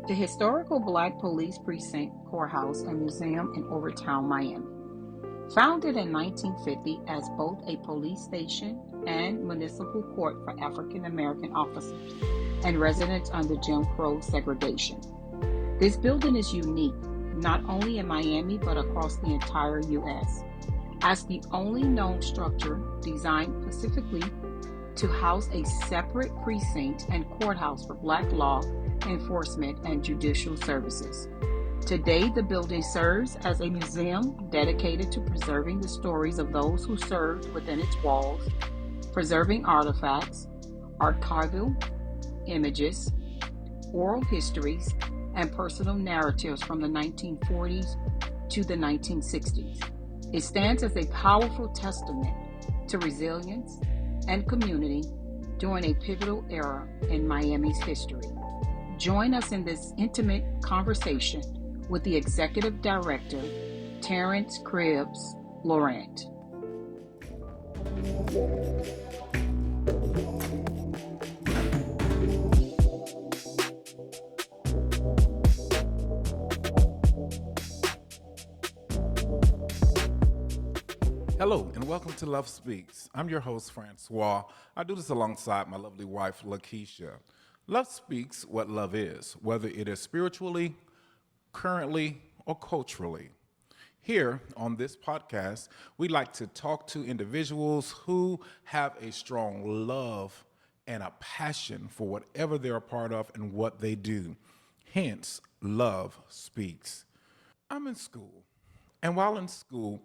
The historical Black Police Precinct, Courthouse, and Museum in Overtown, Miami. Founded in 1950 as both a police station and municipal court for African American officers and residents under Jim Crow segregation. This building is unique, not only in Miami but across the entire U.S., as the only known structure designed specifically to house a separate precinct and courthouse for Black law enforcement and judicial services. Today, the building serves as a museum dedicated to preserving the stories of those who served within its walls, preserving artifacts, archival images, oral histories, and personal narratives from the 1940s to the 1960s. It stands as a powerful testament to resilience and community during a pivotal era in Miami's history. Join us in this intimate conversation with the Executive Director, Terrance Cribbs-Lorrant. Hello and welcome to Love Speaks. I'm your host, Francois. I do this alongside my lovely wife, Lakeisha. Love speaks what love is, whether it is spiritually, currently, or culturally. Here on this podcast, we like to talk to individuals who have a strong love and a passion for whatever they're a part of and what they do. Hence, Love Speaks. I'm in school, and while in school,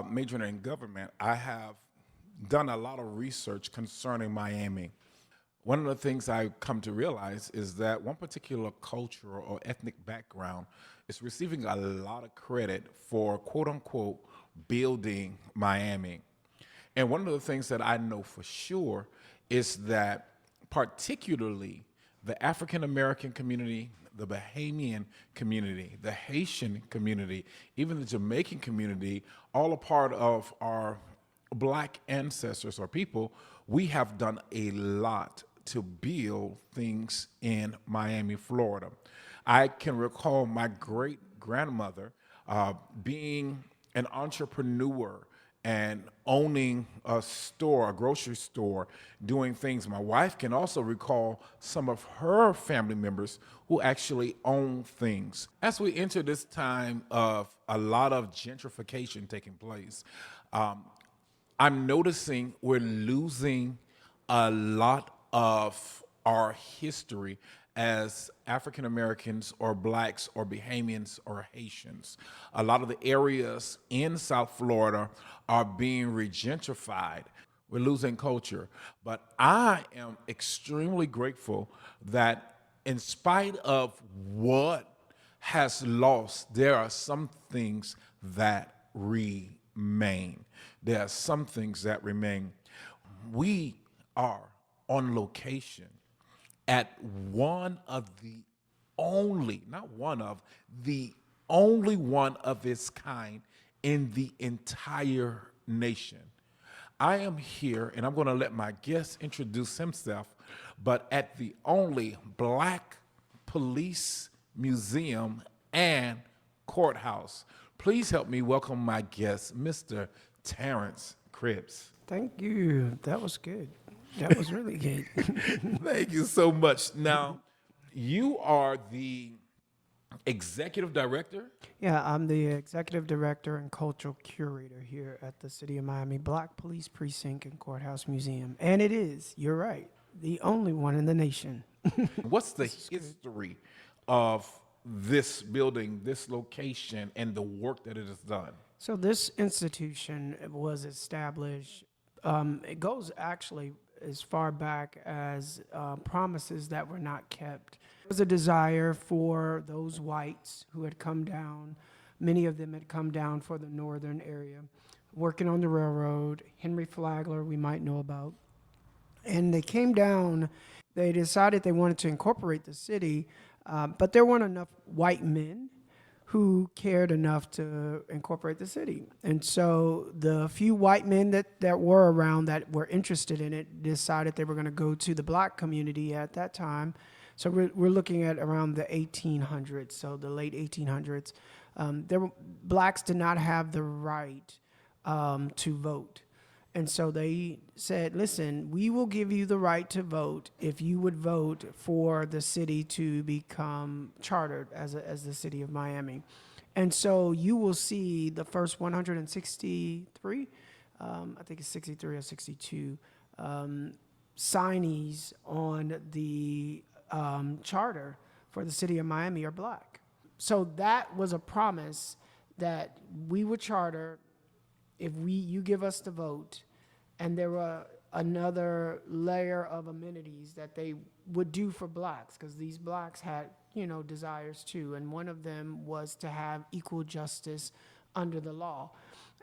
majoring in government, I have done a lot of research concerning Miami. One of the things I come to realize is that one particular culture or ethnic background is receiving a lot of credit for quote unquote building Miami. And one of the things that I know for sure is that particularly the African American community, the Bahamian community, the Haitian community, even the Jamaican community, all a part of our Black ancestors or people, we have done a lot to build things in Miami, Florida. I can recall my great grandmother being an entrepreneur and owning a store, a grocery store, doing things. My wife can also recall some of her family members who actually own things. As we enter this time of a lot of gentrification taking place, I'm noticing we're losing a lot of our history as African Americans or Blacks or Bahamians or Haitians. A lot of the areas in South Florida are being regentrified. We're losing culture. But I am extremely grateful that in spite of what has lost, there are some things that remain. There are some things that remain. We are on location at one of the only, not one of, the only one of its kind in the entire nation. I am here, and I'm going to let my guest introduce himself, but at the only Black police museum and courthouse. Please help me welcome my guest, Mr. Terrance Cribbs. Thank you. That was good. That was really good. Thank you so much. Now, you are the executive director? Yeah, I'm the executive director and cultural curator here at the City of Miami Black Police Precinct and Courthouse Museum. And it is, you're right, the only one in the nation. What's the history of this building, this location, and the work that it has done? So this institution was established, it goes actually as far back as promises that were not kept. There was a desire for those whites who had come down, many of them had come down for the northern area, working on the railroad, Henry Flagler we might know about. And they came down, they decided they wanted to incorporate the city, but there weren't enough white men who cared enough to incorporate the city. And so the few white men that were around that were interested in it decided they were going to go to the Black community at that time So we're looking at around the 1800s, so the late 1800s. Blacks did not have the right to vote. And so they said, listen, we will give you the right to vote if you would vote for the city to become chartered as the city of Miami. And so you will see the first 163, I think it's 63 or 62, signees on the charter for the city of Miami are black. So that was a promise that we would charter if you give us the vote. And there were another layer of amenities that they would do for blacks, because these blacks had, desires too. And one of them was to have equal justice under the law.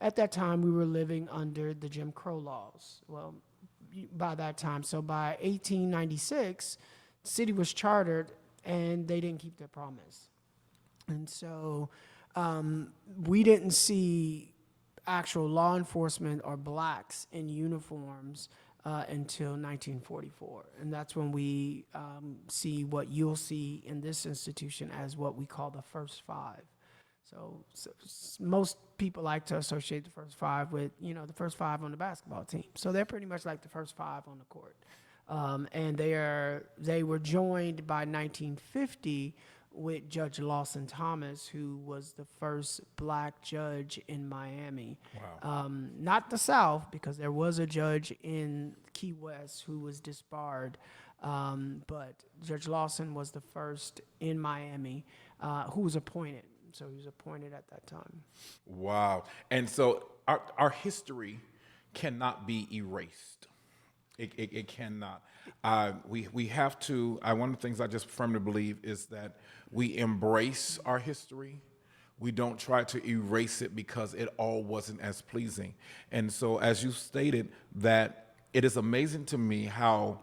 At that time, we were living under the Jim Crow laws. Well, by that time, so by 1896, the city was chartered and they didn't keep their promise. And so we didn't see actual law enforcement or blacks in uniforms until 1944. And that's when we see what you'll see in this institution as what we call the first five. So most people like to associate the first five with, the first five on the basketball team. So they're pretty much like the first five on the court. And they were joined by 1950 with Judge Lawson Thomas, who was the first black judge in Miami. Wow. Not the South, because there was a judge in Key West who was disbarred, but Judge Lawson was the first in Miami who was appointed. So he was appointed at that time. Wow. And so our history cannot be erased. It cannot. We have to, one of the things I just firmly believe is that we embrace our history. We don't try to erase it because it all wasn't as pleasing. And so as you stated, that it is amazing to me how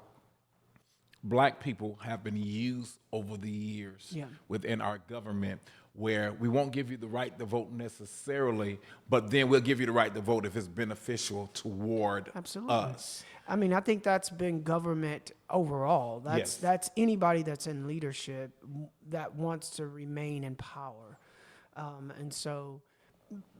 black people have been used over the years within our government, where we won't give you the right to vote necessarily, but then we'll give you the right to vote if it's beneficial toward us. I mean, I think that's been government overall. That's anybody that's in leadership that wants to remain in power. And so,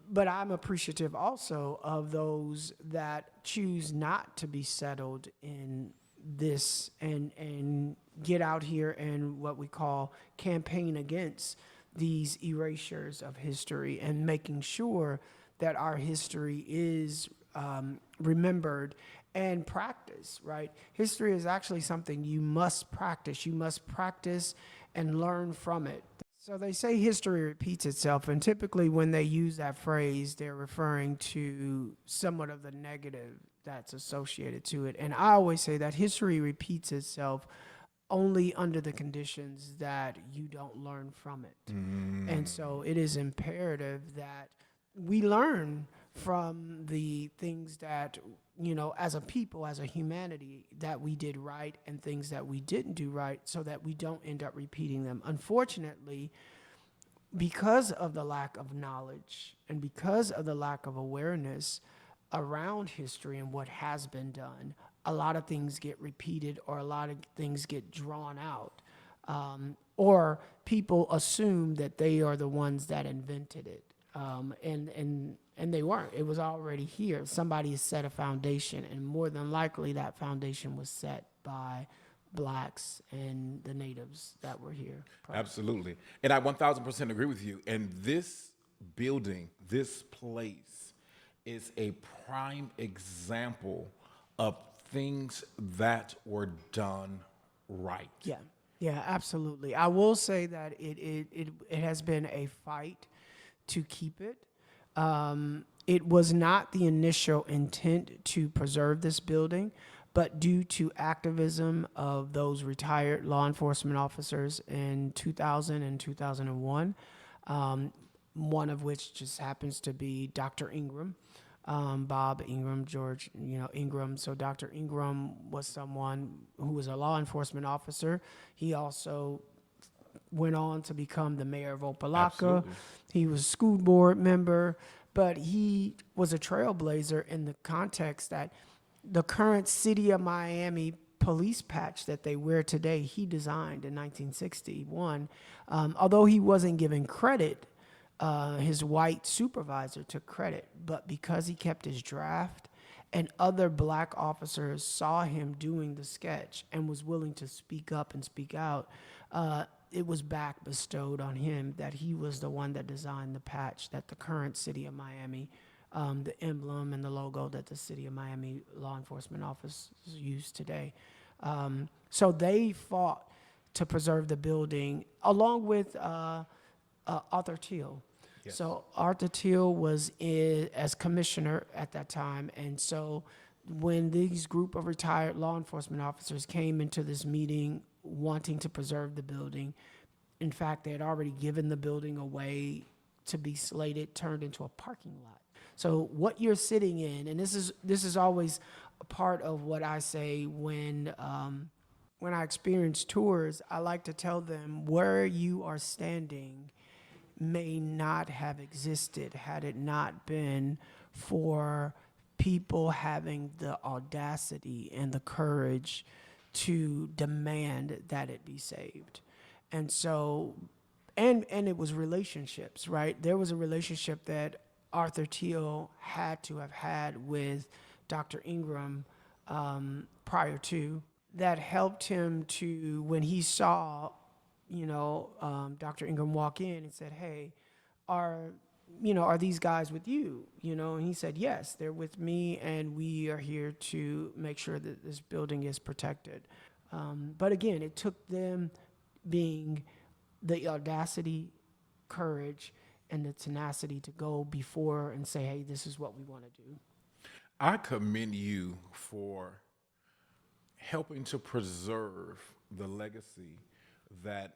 but I'm appreciative also of those that choose not to be settled in this and get out here and what we call campaign against these erasures of history and making sure that our history is remembered and practiced, right? History is actually something you must practice. You must practice and learn from it. So they say history repeats itself, and typically when they use that phrase, they're referring to somewhat of the negative that's associated to it. And I always say that history repeats itself only under the conditions that you don't learn from it. And so it is imperative that we learn from the things that, as a people, as a humanity, that we did right and things that we didn't do right, so that we don't end up repeating them. Unfortunately, because of the lack of knowledge and because of the lack of awareness around history and what has been done, a lot of things get repeated or a lot of things get drawn out. Or people assume that they are the ones that invented it. And they weren't. It was already here. Somebody has set a foundation, and more than likely that foundation was set by blacks and the natives that were here. Absolutely. And I 1000% agree with you. And this building, this place, is a prime example of things that were done right. Yeah, absolutely. I will say that it has been a fight to keep it. It was not the initial intent to preserve this building, but due to activism of those retired law enforcement officers in 2000 and 2001, one of which just happens to be Dr. Ingram, Bob Ingram, George, Ingram. So Dr. Ingram was someone who was a law enforcement officer. He also went on to become the mayor of Opelika. Absolutely. He was a school board member, but he was a trailblazer in the context that the current city of Miami police patch that they wear today, he designed in 1961. Although he wasn't given credit, his white supervisor took credit. But because he kept his draft and other black officers saw him doing the sketch and was willing to speak up and speak out, it was back bestowed on him that he was the one that designed the patch that the current city of Miami, the emblem and the logo that the city of Miami law enforcement officers use today. So they fought to preserve the building along with Arthur Teal. Yes. So Arthur Teal was as commissioner at that time. And so when these group of retired law enforcement officers came into this meeting wanting to preserve the building, in fact, they had already given the building away to be slated, turned into a parking lot. So what you're sitting in, and this is always a part of what I say when I experience tours, I like to tell them where you are standing may not have existed had it not been for people having the audacity and the courage to demand that it be saved. And so, and it was relationships, right? There was a relationship that Arthur Teal had to have had with Dr. Ingram prior to that helped him to, when he saw Dr. Ingram walk in and said, "Hey, are these guys with you?" And he said, "Yes, they're with me, and we are here to make sure that this building is protected." But again, it took them being the audacity, courage, and the tenacity to go before and say, "Hey, this is what we want to do." I commend you for helping to preserve the legacy that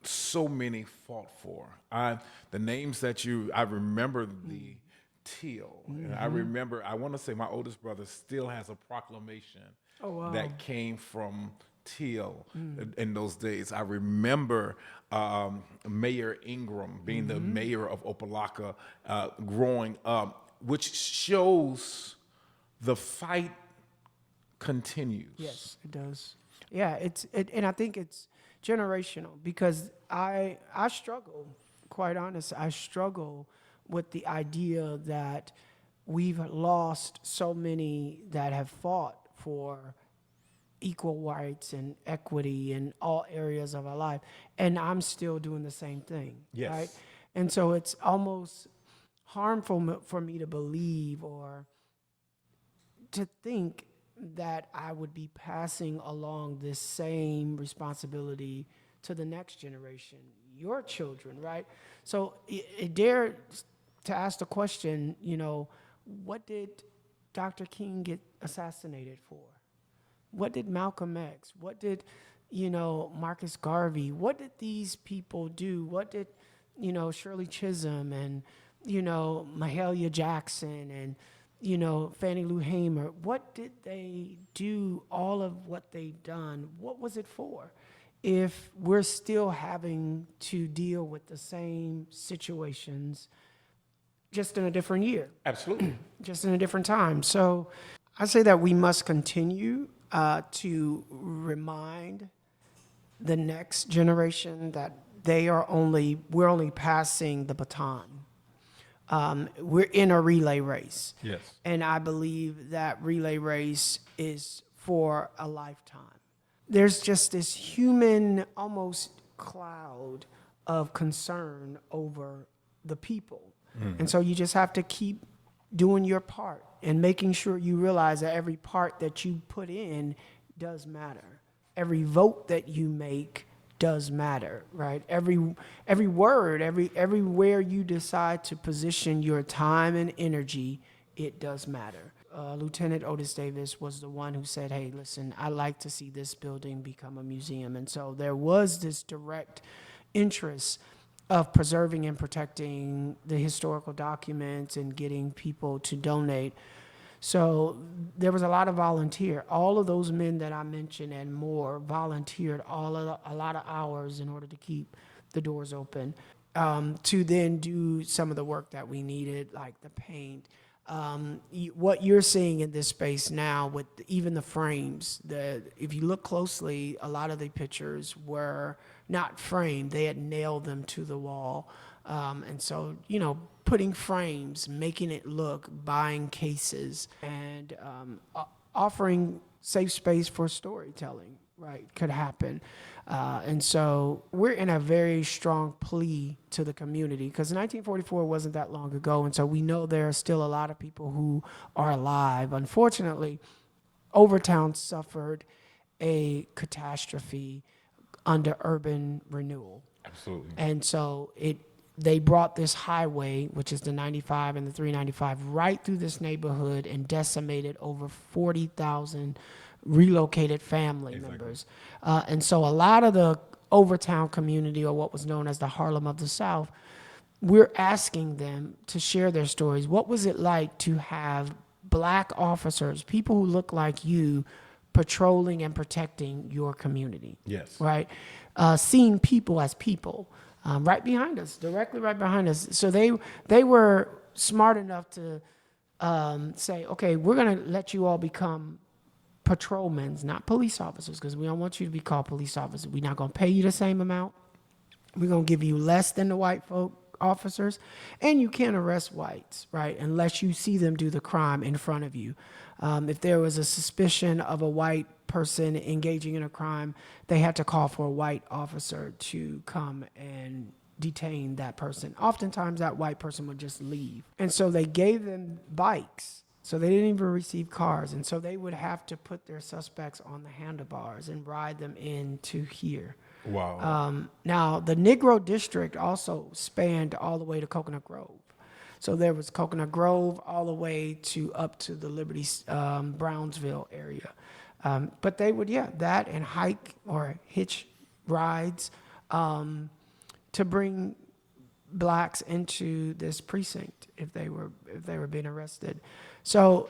so many fought for. The names that I remember the Teal, and I remember, I want to say my oldest brother still has a proclamation that came from Teal in those days. I remember Mayor Ingram being the mayor of Opelika growing up, which shows the fight continues. Yes, it does. Yeah, and I think it's generational because I struggle, quite honest, I struggle with the idea that we've lost so many that have fought for equal rights and equity in all areas of our life, and I'm still doing the same thing. Yes. Right? And so it's almost harmful for me to believe or to think that I would be passing along this same responsibility to the next generation, your children, right? So it dare to ask the question, what did Dr. King get assassinated for? What did Malcolm X? What did, Marcus Garvey? What did these people do? What did, Shirley Chisholm and, Mahalia Jackson and, Fannie Lou Hamer, what did they do, all of what they done? What was it for? If we're still having to deal with the same situations, just in a different year. Absolutely. Just in a different time. So I say that we must continue to remind the next generation that we're only passing the baton. We're in a relay race. Yes. And I believe that relay race is for a lifetime. There's just this human almost cloud of concern over the people. And so you just have to keep doing your part and making sure you realize that every part that you put in does matter. Every vote that you make does matter, right? Every word, everywhere you decide to position your time and energy, it does matter. Lieutenant Otis Davis was the one who said, "Hey, listen, I like to see this building become a museum." And so there was this direct interest of preserving and protecting the historical documents and getting people to donate. So there was a lot of volunteer. All of those men that I mentioned and more volunteered a lot of hours in order to keep the doors open, to then do some of the work that we needed, like the paint, What you're seeing in this space now with even the frames, if you look closely, a lot of the pictures were not framed. They had nailed them to the wall. And so, putting frames, making it look, buying cases, and offering safe space for storytelling, right, could happen. And so we're in a very strong plea to the community because 1944 wasn't that long ago. And so we know there are still a lot of people who are alive. Unfortunately, Overtown suffered a catastrophe under urban renewal. Absolutely. And so they brought this highway, which is the 95 and the 395, right through this neighborhood and decimated over 40,000 relocated family members. And so a lot of the Overtown community, or what was known as the Harlem of the South, we're asking them to share their stories. What was it like to have black officers, people who look like you, patrolling and protecting your community? Yes. Right? Seeing people as people. Right behind us, directly right behind us. So they were smart enough to say, okay, we're going to let you all become patrolmen, not police officers, because we don't want you to be called police officers. We're not going to pay you the same amount. We're going to give you less than the white folk officers, and you can't arrest whites, right, unless you see them do the crime in front of you. If there was a suspicion of a white person engaging in a crime, they had to call for a white officer to come and detain that person. Oftentimes that white person would just leave. And so they gave them bikes. So they didn't even receive cars. And so they would have to put their suspects on the handlebars and ride them into here. Wow. Now, the Negro District also spanned all the way to Coconut Grove. So there was Coconut Grove all the way up to the Liberty, Brownsville area. But they would, that and hike or hitch rides to bring blacks into this precinct if they were being arrested. So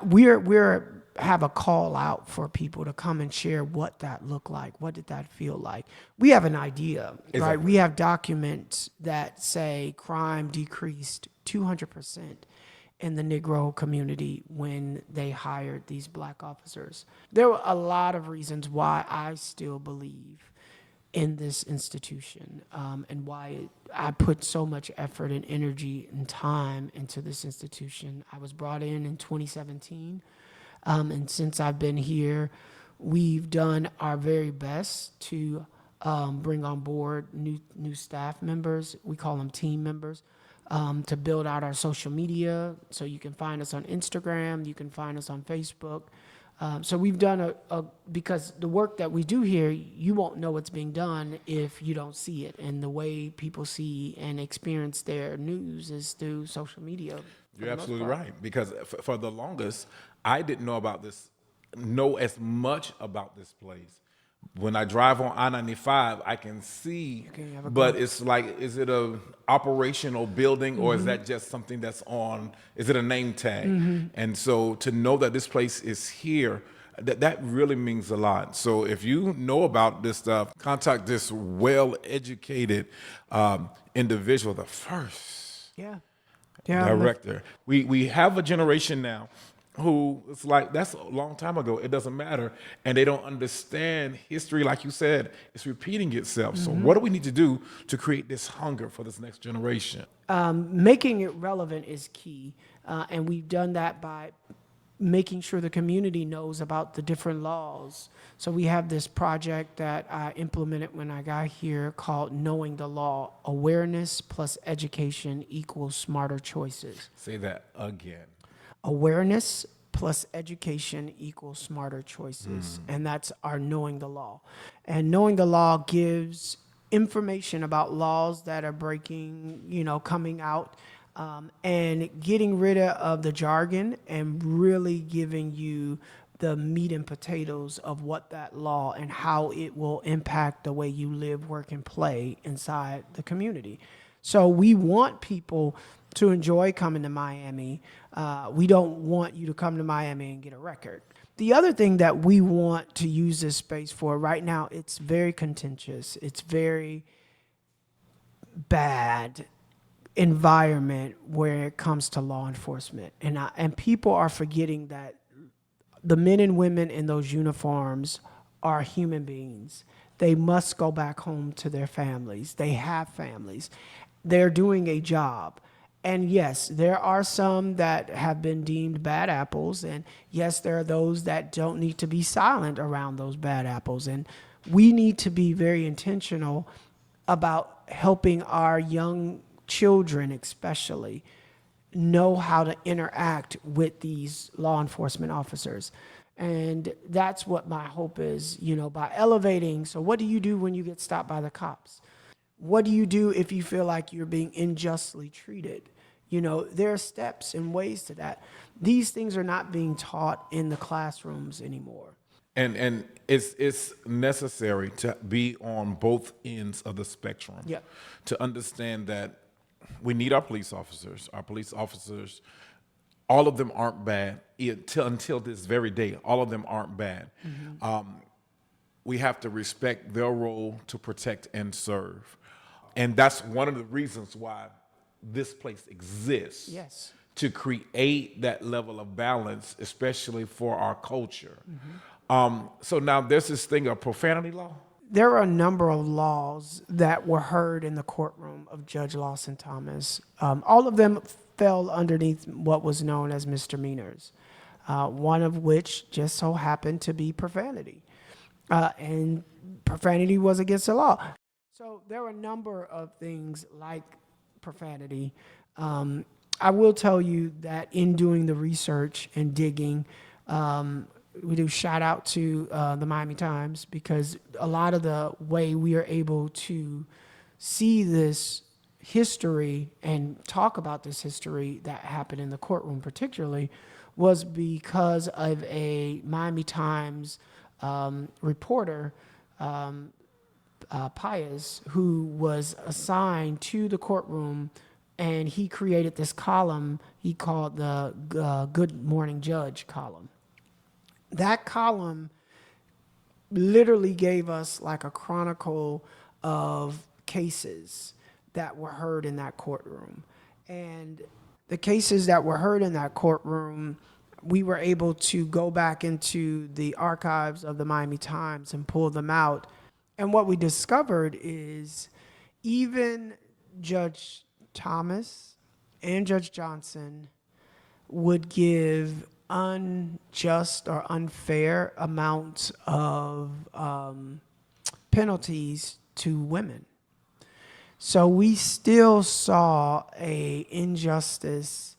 we're have a call out for people to come and share what that looked like. What did that feel like? We have an idea, Exactly. right? We have documents that say crime decreased 200% in the Negro community when they hired these black officers. There were a lot of reasons why I still believe in this institution, and why I put so much effort and energy and time into this institution. I was brought in 2017, and since I've been here, we've done our very best to bring on board new staff members. We call them team members. To build out our social media, so you can find us on Instagram, you can find us on Facebook. So we've done because the work that we do here, you won't know it's being done if you don't see it. And the way people see and experience their news is through social media. You're absolutely right. Because for the longest, I didn't know as much about this place. When I drive on I-95, I can see, but it's like, is it a operational building or is that just something that's is it a name tag? And so to know that this place is here, that really means a lot. So if you know about this stuff, contact this well-educated individual, the first director. We have a generation now who it's like, that's a long time ago. It doesn't matter. And they don't understand history. Like you said, it's repeating itself. So what do we need to do to create this hunger for this next generation? Making it relevant is key. And we've done that by making sure the community knows about the different laws. So we have this project that I implemented when I got here called Knowing the Law. Awareness plus education equals smarter choices. Say that again. Awareness plus education equals smarter choices. And that's our knowing the law. And knowing the law gives information about laws that are breaking, coming out, and getting rid of the jargon and really giving you the meat and potatoes of what that law and how it will impact the way you live, work, and play inside the community. So we want people to enjoy coming to Miami. We don't want you to come to Miami and get a record. The other thing that we want to use this space for right now, it's very contentious. It's very bad. environment where it comes to law enforcement. And people are forgetting that the men and women in those uniforms are human beings. They must go back home to their families. They have families. They're doing a job. And yes, there are some that have been deemed bad apples. And yes, there are those that don't need to be silent around those bad apples. And we need to be very intentional about helping our young children, especially, know how to interact with these law enforcement officers. And that's what my hope is, by elevating. So what do you do when you get stopped by the cops? What do you do if you feel like you're being unjustly treated? There are steps and ways to that. These things are not being taught in the classrooms anymore. And it's necessary to be on both ends of the spectrum. Yeah. To understand that we need our police officers. Our police officers, all of them aren't bad. Until this very day, all of them aren't bad. Mm-hmm. We have to respect their role to protect and serve. And that's one of the reasons why this place exists. Yes. To create that level of balance, especially for our culture. Mm-hmm. So now there's this thing of profanity law. There are a number of laws that were heard in the courtroom of Judge Lawson Thomas. All of them fell underneath what was known as misdemeanors, one of which just so happened to be profanity. And profanity was against the law. So there were a number of things like profanity. I will tell you that in doing the research and digging, we do shout out to the Miami Times, because a lot of the way we are able to see this history and talk about this history that happened in the courtroom particularly was because of a Miami Times reporter, Pius, who was assigned to the courtroom, and he created this column he called the Good Morning Judge column. That column literally gave us like a chronicle of cases that were heard in that courtroom. And the cases that were heard in that courtroom, we were able to go back into the archives of the Miami Times and pull them out. And what we discovered is even Judge Thomas and Judge Johnson would give unjust or unfair amounts of penalties to women. So we still saw a injustice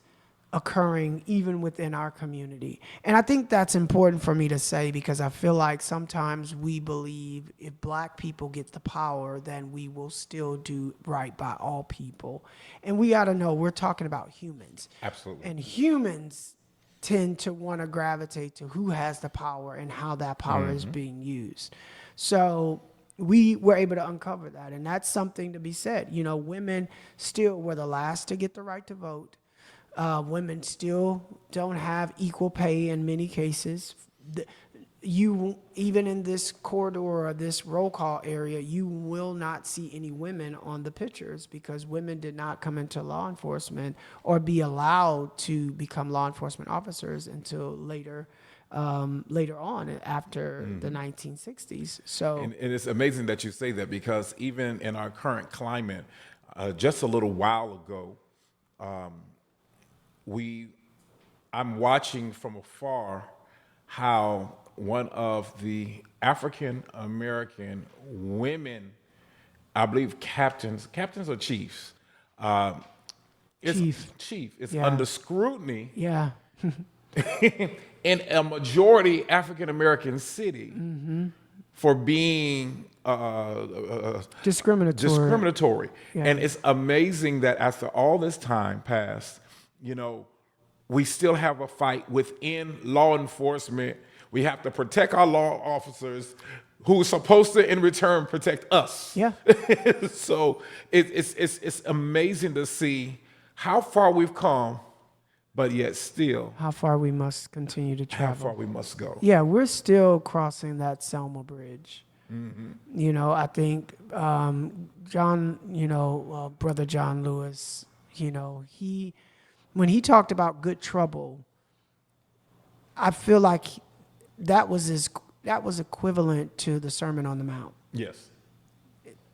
occurring even within our community. And I think that's important for me to say, because I feel like sometimes we believe if black people get the power, then we will still do right by all people. And we got to know we're talking about humans. Absolutely. And humans tend to want to gravitate to who has the power and how that power is being used. So we were able to uncover that. And that's something to be said. Women still were the last to get the right to vote. Women still don't have equal pay in many cases. You, even in this corridor or this roll call area, you will not see any women on the pictures, because women did not come into law enforcement or be allowed to become law enforcement officers until later on after the 1960s. So, and it's amazing that you say that, because even in our current climate, just a little while ago, I'm watching from afar how one of the African American women, I believe captains or chiefs, chief is under scrutiny. Yeah. In a majority African American city for being discriminatory. Yeah. And it's amazing that after all this time passed, we still have a fight within law enforcement. We have to protect our law officers who are supposed to, in return, protect us. Yeah. So it's amazing to see how far we've come, but yet still how far we must continue to travel. How far we must go. Yeah, we're still crossing that Selma Bridge. Mm-hmm. I think Brother John Lewis, When he talked about good trouble, I feel like that was equivalent to the Sermon on the Mount. Yes.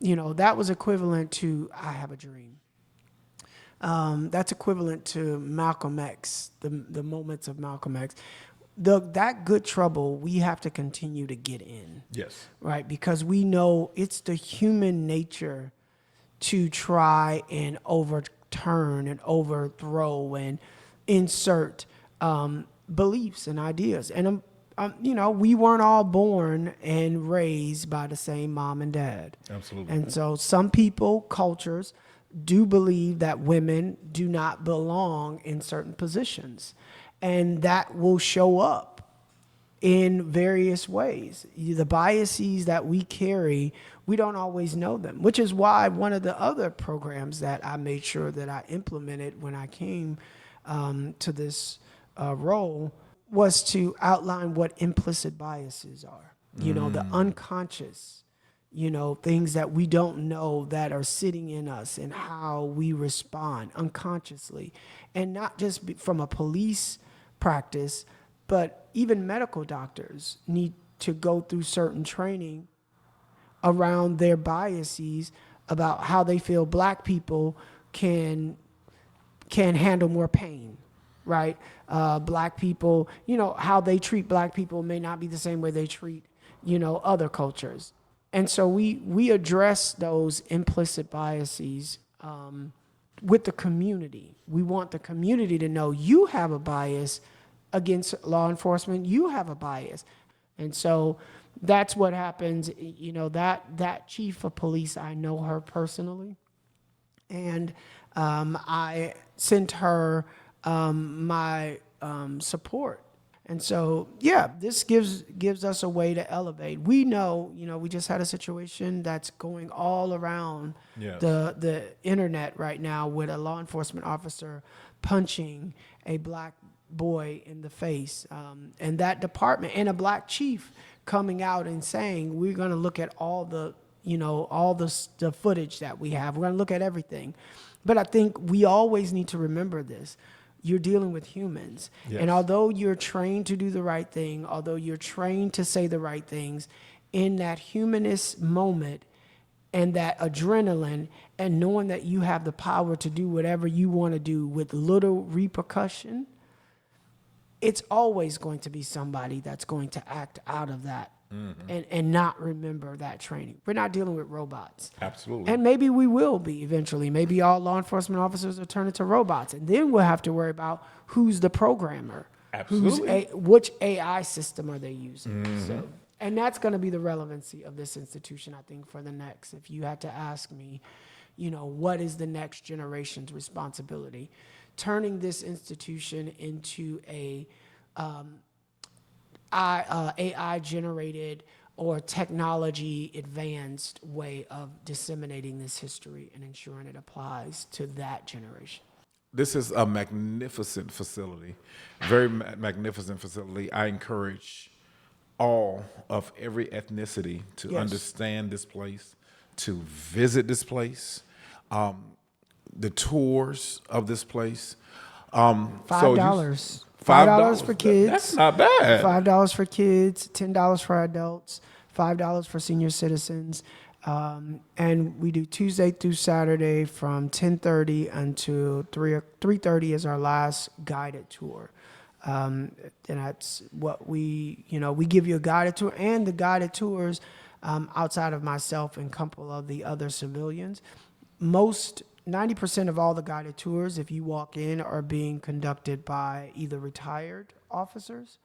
That was equivalent to I Have a Dream. That's equivalent to Malcolm X, the moments of Malcolm X. That good trouble we have to continue to get in. Yes. Right? Because we know it's the human nature to try and overturn and overthrow and insert beliefs and ideas. And, we weren't all born and raised by the same mom and dad. Absolutely. And so some people, cultures, do believe that women do not belong in certain positions. And that will show up in various ways. The biases that we carry, we don't always know them, which is why one of the other programs that I made sure that I implemented when I came to this role was to outline what implicit biases are. The unconscious, things that we don't know that are sitting in us and how we respond unconsciously. And not just from a police practice, but even medical doctors need to go through certain training around their biases about how they feel Black people can handle more pain, right? Black people, how they treat Black people may not be the same way they treat, other cultures. And so we address those implicit biases with the community. We want the community to know you have a bias against law enforcement. You have a bias. And so that's what happens. That chief of police, I know her personally. And I sent her my support. And so, this gives us a way to elevate. We know, we just had a situation that's going all around the internet right now with a law enforcement officer punching a Black boy in the face, and that department, and a Black chief coming out and saying, we're going to look at all the footage that we have. We're going to look at everything. But I think we always need to remember this. You're dealing with humans. Yes. And although you're trained to do the right thing, although you're trained to say the right things, in that humanist moment and that adrenaline and knowing that you have the power to do whatever you want to do with little repercussion, it's always going to be somebody that's going to act out of that. Mm-hmm. And not remember that training. We're not dealing with robots. Absolutely. And maybe we will be eventually. Maybe all law enforcement officers will turn into robots. And then we'll have to worry about who's the programmer. Absolutely. Which AI system are they using? Mm-hmm. So, and that's going to be the relevancy of this institution, I think, for the next. If you had to ask me, what is the next generation's responsibility? Turning this institution into a AI-generated or technology-advanced way of disseminating this history and ensuring it applies to that generation. This is a magnificent facility, very magnificent facility. I encourage all of every ethnicity to understand this place, to visit this place, the tours of this place. $5. $5 for kids. That's not bad. $5 for kids, $10 for adults, $5 for senior citizens. And we do Tuesday through Saturday from 10:30 until 3:30 is our last guided tour. And that's what we give you a guided tour, and the guided tours outside of myself and a couple of the other civilians. 90% of all the guided tours, if you walk in, are being conducted by either retired officers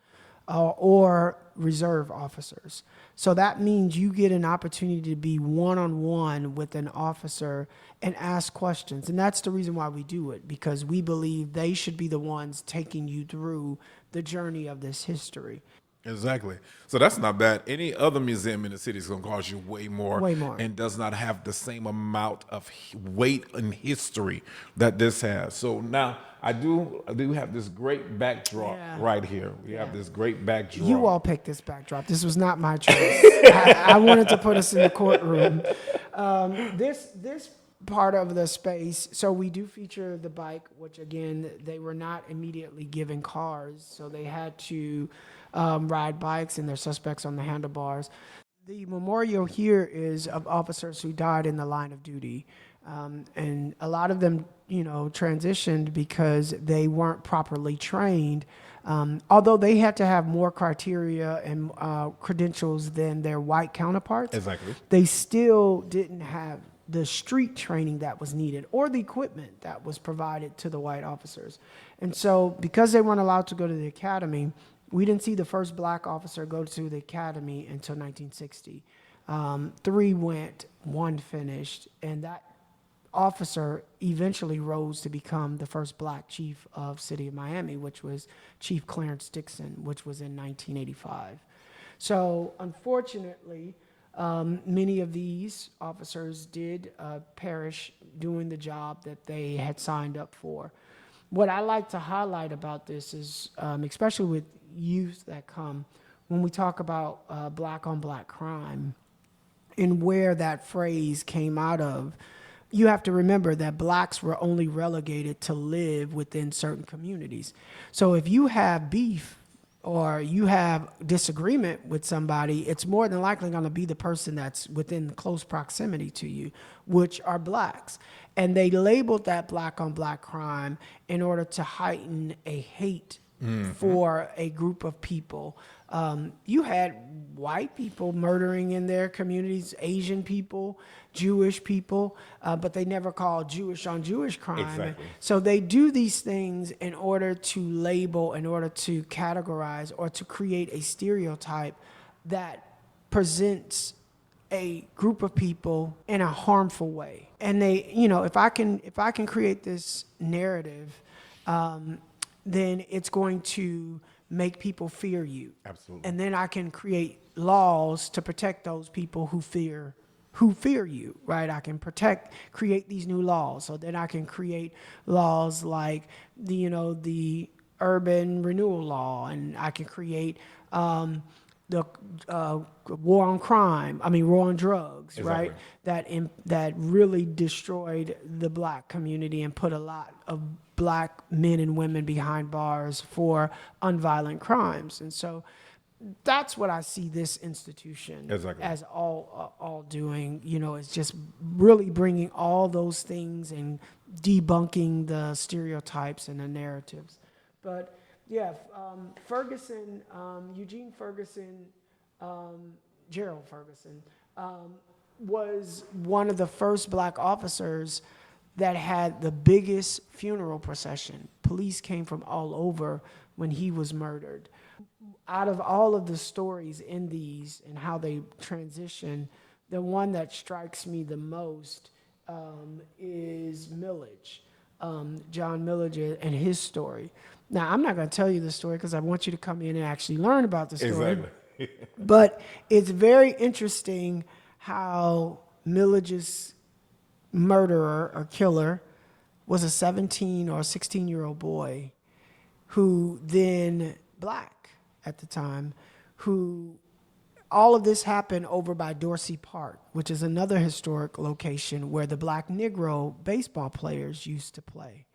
or reserve officers. So that means you get an opportunity to be one-on-one with an officer and ask questions. And that's the reason why we do it, because we believe they should be the ones taking you through the journey of this history. Exactly. So that's not bad. Any other museum in the city is going to cost you way more. Way more. And does not have the same amount of weight and history that this has. So now I do have this great backdrop right here. We have this great backdrop. You all picked this backdrop. This was not my choice. I wanted to put us in the courtroom. This part of the space. So we do feature the bike, which again, they were not immediately given cars, so they had to ride bikes, and their suspects on the handlebars. The memorial here is of officers who died in the line of duty. And a lot of them, transitioned because they weren't properly trained. Although they had to have more criteria and credentials than their white counterparts, Exactly. they still didn't have the street training that was needed or the equipment that was provided to the white officers. And so because they weren't allowed to go to the academy, we didn't see the first black officer go to the academy until 1960. 3 went, 1 finished, and that officer eventually rose to become the first black chief of City of Miami, which was Chief Clarence Dixon, which was in 1985. So unfortunately, many of these officers did perish doing the job that they had signed up for. What I like to highlight about this is, especially with youth that come, when we talk about black on black crime and where that phrase came out of, you have to remember that blacks were only relegated to live within certain communities. So if you have beef or you have disagreement with somebody, it's more than likely going to be the person that's within close proximity to you, which are blacks. And they labeled that black on black crime in order to heighten a hate for a group of people. You had white people murdering in their communities, Asian people, Jewish people, but they never called Jewish on Jewish crime. Exactly. So they do these things in order to label, in order to categorize, or to create a stereotype that presents a group of people in a harmful way. And they, if I can create this narrative, then it's going to make people fear you. Absolutely. And then I can create laws to protect those people who fear you, right? I can create these new laws. So then I can create laws like the urban renewal law, and I can create the war on drugs, Exactly. right? That really destroyed the black community and put a lot of black men and women behind bars for unviolent crimes. And so that's what I see this institution Exactly. as all doing. It's just really bringing all those things and debunking the stereotypes and the narratives. But yeah, Ferguson, Eugene Ferguson, Gerald Ferguson, was one of the first black officers that had the biggest funeral procession. Police came from all over when he was murdered. Out of all of the stories in these and how they transition, the one that strikes me the most is Millage, John Millage and his story. Now, I'm not going to tell you the story because I want you to come in and actually learn about the story. Exactly. But it's very interesting how Millage's murderer or killer was a 17 or 16-year-old boy who then, black at the time, who all of this happened over by Dorsey Park, which is another historic location where the black Negro baseball players used to play.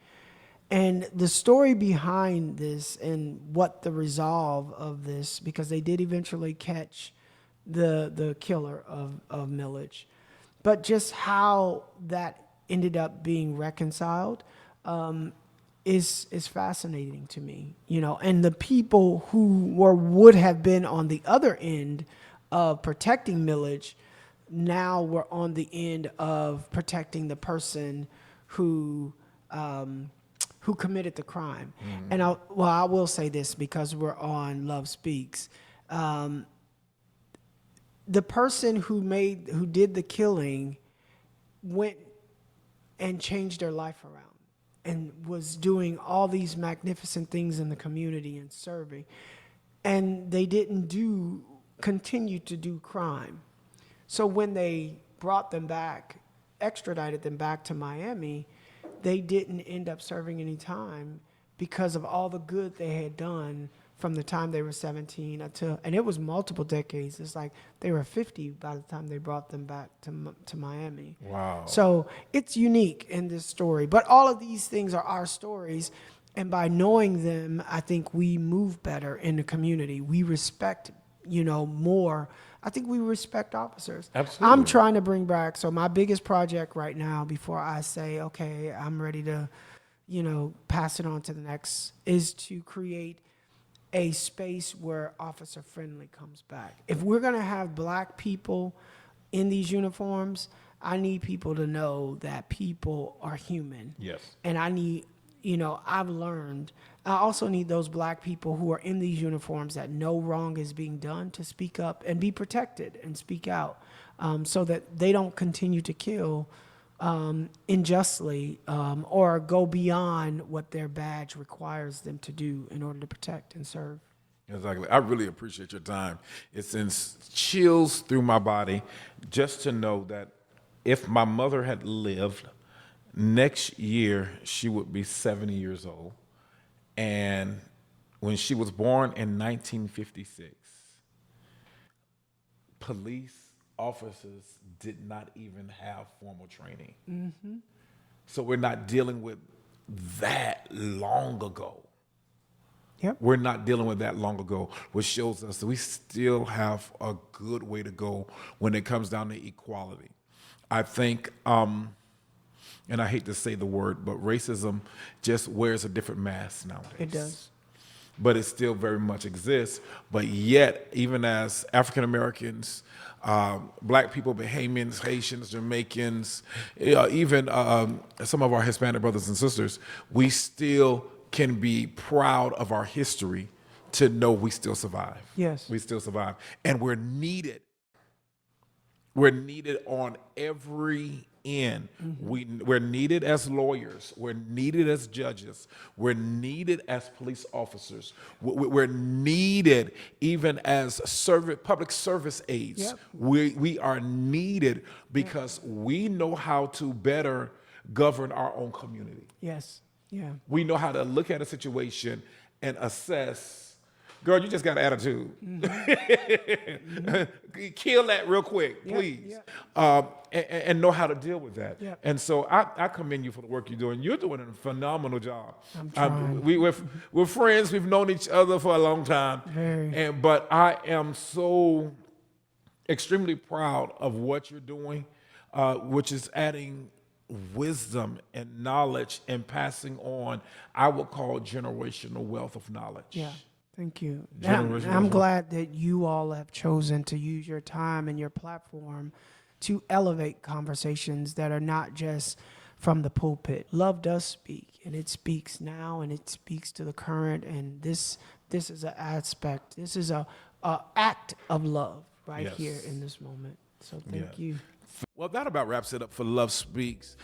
And the story behind this and what the resolve of this, because they did eventually catch the killer of Millage, but just how that ended up being reconciled is fascinating to me, and the people who would have been on the other end of protecting Millage now were on the end of protecting the person who committed the crime. Mm-hmm. And I will say this because we're on Love Speaks. The person who did the killing went and changed their life around and was doing all these magnificent things in the community and serving. And they didn't continue to do crime. So when they brought them back, extradited them back to Miami, they didn't end up serving any time because of all the good they had done from the time they were 17 until, and it was multiple decades. It's like they were 50 by the time they brought them back to Miami. Wow. So it's unique in this story. But all of these things are our stories. And by knowing them, I think we move better in the community. We respect, more. I think we respect officers. Absolutely. I'm trying to bring back, so my biggest project right now, before I say, okay, I'm ready to, pass it on to the next, is to create a space where officer friendly comes back. If we're going to have black people in these uniforms, I need people to know that people are human. Yes. And I need, I've learned, I also need those black people who are in these uniforms that no wrong is being done to speak up and be protected and speak out, so that they don't continue to kill unjustly, or go beyond what their badge requires them to do in order to protect and serve. Exactly. I really appreciate your time. It sends chills through my body just to know that if my mother had lived, next year she would be 70 years old. And when she was born in 1956, police officers did not even have formal training. Mm-hmm. So we're not dealing with that long ago. Yep. We're not dealing with that long ago, which shows us that we still have a good way to go when it comes down to equality. I think, and I hate to say the word, but racism just wears a different mask nowadays. It does. But it still very much exists. But yet, even as African Americans, black people, Bahamians, Haitians, Jamaicans, even some of our Hispanic brothers and sisters, we still can be proud of our history to know we still survive. Yes. We still survive. And we're needed. We're needed on every end. Mm-hmm. We're needed as lawyers. We're needed as judges. We're needed as police officers. We're needed even as public service aides. Yep. We are needed because we know how to better govern our own community. Yes. Yeah. We know how to look at a situation and assess. Girl, you just got an attitude. Mm-hmm. Kill that real quick, please. Yeah. And know how to deal with that. Yeah. And so I commend you for the work you're doing. You're doing a phenomenal job. I'm trying. We're friends. We've known each other for a long time. Very. But I am so extremely proud of what you're doing, which is adding wisdom and knowledge and passing on, I would call generational wealth of knowledge. Yeah. Thank you. I'm glad that you all have chosen to use your time and your platform to elevate conversations that are not just from the pulpit. Love does speak, and it speaks now, and it speaks to the current, and this is an aspect. This is a act of love right here in this moment. So thank you. Well, that about wraps it up for Love Speaks.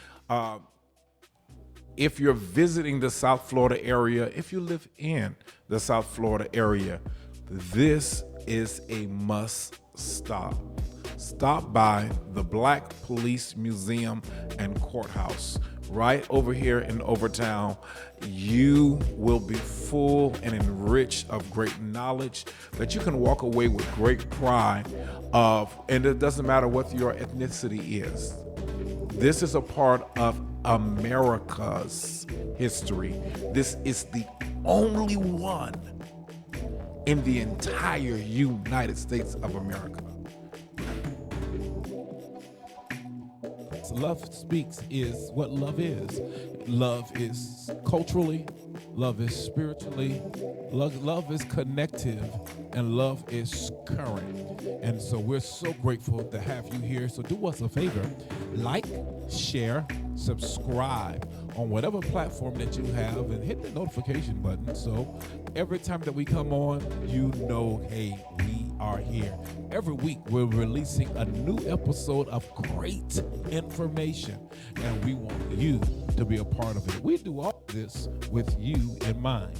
If you're visiting the South Florida area, if you live in the South Florida area, this is a must stop. Stop by the Black Police Museum and Courthouse right over here in Overtown. You will be full and enriched of great knowledge that you can walk away with great pride of, and it doesn't matter what your ethnicity is. This is a part of America's history. This is the only one in the entire United States of America. Love Speaks is what love is. Love is culturally, love is spiritually, love is connective, and love is current. And so we're so grateful to have you here. So do us a favor, like, share, subscribe on whatever platform that you have, and hit the notification button so every time that we come on, you know, hey, we are here. Every week we're releasing a new episode of great information, and we want you to be a part of it. We do all this with you in mind.